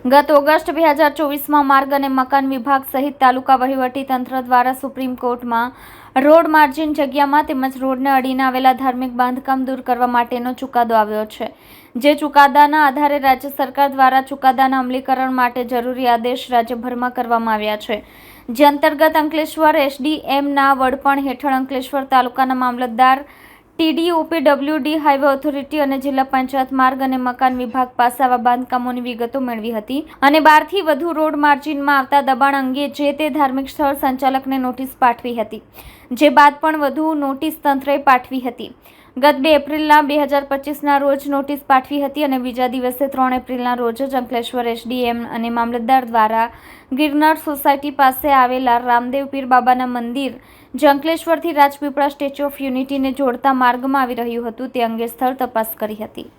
ગત ઓગસ્ટ 2024માં માર્ગ અને મકાન વિભાગ સહિત તાલુકા વહીવટી તંત્ર દ્વારા સુપ્રીમ કોર્ટમાં રોડ માર્જિન જગ્યામાં તેમજ રોડને અડીને આવેલા ધાર્મિક બાંધકામ દૂર કરવા માટેનો ચુકાદો આવ્યો છે, જે ચુકાદાના આધારે રાજ્ય સરકાર દ્વારા ચુકાદાના અમલીકરણ માટે જરૂરી આદેશ રાજ્યભરમાં કરવામાં આવ્યા છે, જે અંતર્ગત અંકલેશ્વર એસડીએમના વડપણ હેઠળ અંકલેશ્વર તાલુકાના મામલતદાર, TDOPWD હાઈવે ઓથોરિટી અને જિલ્લા પંચાયત માર્ગ અને મકાન વિભાગ પાસે આવા બાંધકામોની વિગતો મેળવી હતી અને 12 થી વધુ રોડ માર્જિનમાં આવતા દબાણ અંગે જે તે ધાર્મિક સ્થળ સંચાલકને નોટિસ પાઠવી હતી, જે બાદ પણ વધુ નોટિસ તંત્રએ પાઠવી હતી. ગત 2 એપ્રિલના 2025ના રોજ નોટિસ પાઠવી હતી અને બીજા દિવસે 3 એપ્રિલના રોજ જ અંકલેશ્વર એસડીએમ અને મામલતદાર દ્વારા ગિરનાર સોસાયટી પાસે આવેલા રામદેવ પીર બાબાના મંદિર, જે અંકલેશ્વરથી રાજપીપળા સ્ટેચ્યુ ઓફ યુનિટીને જોડતા માર્ગમાં આવી રહ્યું હતું, તે અંગે સ્થળ તપાસ કરી હતી.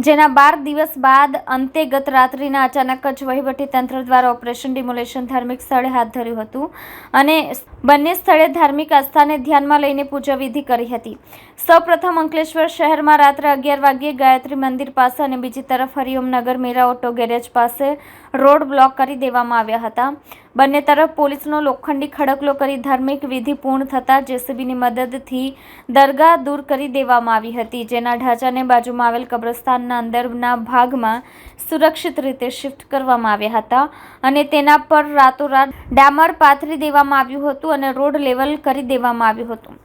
જેના 12 દિવસ બાદ અંતે ગત રાત્રિના અચાનક જ વહીવટીતંત્ર દ્વારા ઓપરેશન ડિમોલેશન ધાર્મિક સ્થળે હાથ ધર્યું હતું અને બંને સ્થળે ધાર્મિક આસ્થાને ધ્યાનમાં લઈને પૂજા વિધિ કરી હતી. સૌપ્રથમ અંકલેશ્વર શહેરમાં રાત્રે 11 વાગ્યે ગાયત્રી મંદિર પાસે અને બીજી તરફ હરિઓમનગર મીરા ઓટો ગેરેજ પાસે રોડ બ્લોક કરી દેવામાં આવ્યા હતા. બંને તરફ પોલીસનો લોખંડી ખડકલો કરી ધાર્મિક વિધિ પૂર્ણ થતાં જેસીબીની મદદથી દરગાહ દૂર કરી દેવામાં આવી હતી, જેના ઢાંચાને બાજુમાં આવેલ કબ્રસ્તાનના અંદરના ભાગમાં સુરક્ષિત રીતે શિફ્ટ કરવામાં આવ્યા હતા અને તેના પર રાતોરાત ડામર પાથરી દેવામાં આવ્યું હતું અને રોડ લેવલ કરી દેવામાં આવ્યું હતું.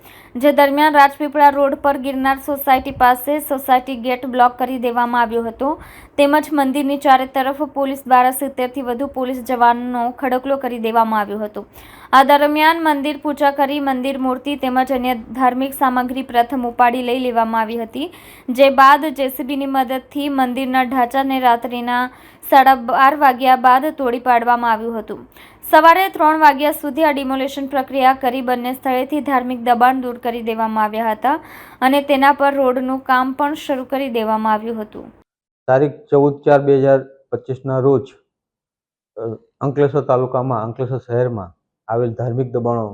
જે દરમિયાન રાજપીપળા રોડ પર ગિરનાર સોસાયટી પાસે સોસાયટી ગેટ બ્લોક કરી દેવામાં આવ્યો હતો, તેમજ મંદિરની ચારે તરફ પોલીસ દ્વારા 70થી વધુ પોલીસ જવાનોનો ખડકલો કરી દેવામાં આવ્યો હતો. આ દરમિયાન મંદિર પૂજા કરી મંદિર મૂર્તિ તેમજ અન્ય ધાર્મિક સામગ્રી પ્રથમ ઉપાડી લઈ લેવામાં આવી હતી, જે બાદ જેસીબીની મદદથી મંદિરના ઢાંચાને રાત્રિના 12:30 વાગ્યા બાદ તોડી પાડવામાં આવ્યું હતું. સવારે 3 વાગ્યા સુધી આ ડિમોલેશન પ્રક્રિયા કરી બંને સ્થળેથી ધાર્મિક દબાણ દૂર કરી દેવામાં આવ્યા હતા અને તેના પર રોડનું કામ પણ શરૂ કરી દેવામાં આવ્યું હતું. તારીખ 14/4/2025ના રોજ અંકલેશ્વર તાલુકામાં અંકલેશ્વર શહેરમાં આવેલ ધાર્મિક દબાણો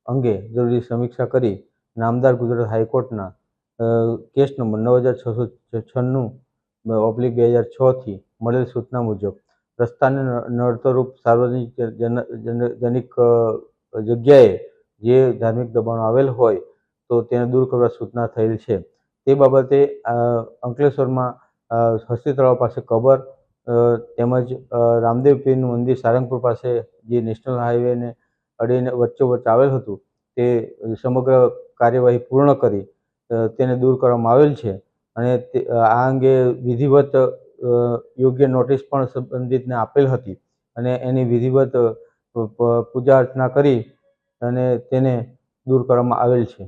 અંગે જરૂરી સમીક્ષા કરી નામદાર ગુજરાત હાઈકોર્ટના કેસ નંબર 9696/2006 થી મળેલ સૂચના મુજબ રસ્તાને નડતરરૂપ સાર્વજનિક જગ્યાએ જે ધાર્મિક દબાણો આવેલ હોય તો તેને દૂર કરવા સૂચના થયેલ છે. તે બાબતે અંકલેશ્વરમાં હસ્તી તળાવ પાસે કબર તેમજ રામદેવ પીરનું મંદિર સારંગપુર પાસે જે નેશનલ હાઈવેને અડીને વચ્ચોવચ્ચ આવેલ હતું તે સમગ્ર કાર્યવાહી પૂર્ણ કરી તેને દૂર કરવામાં આવેલ છે અને આ અંગે વિધિવત યોગ્ય નોટિસ પણ સંબંધિતને આપેલ હતી અને એની વિધિવત પૂજા અર્ચના કરી અને તેને દૂર કરવામાં આવેલ છે.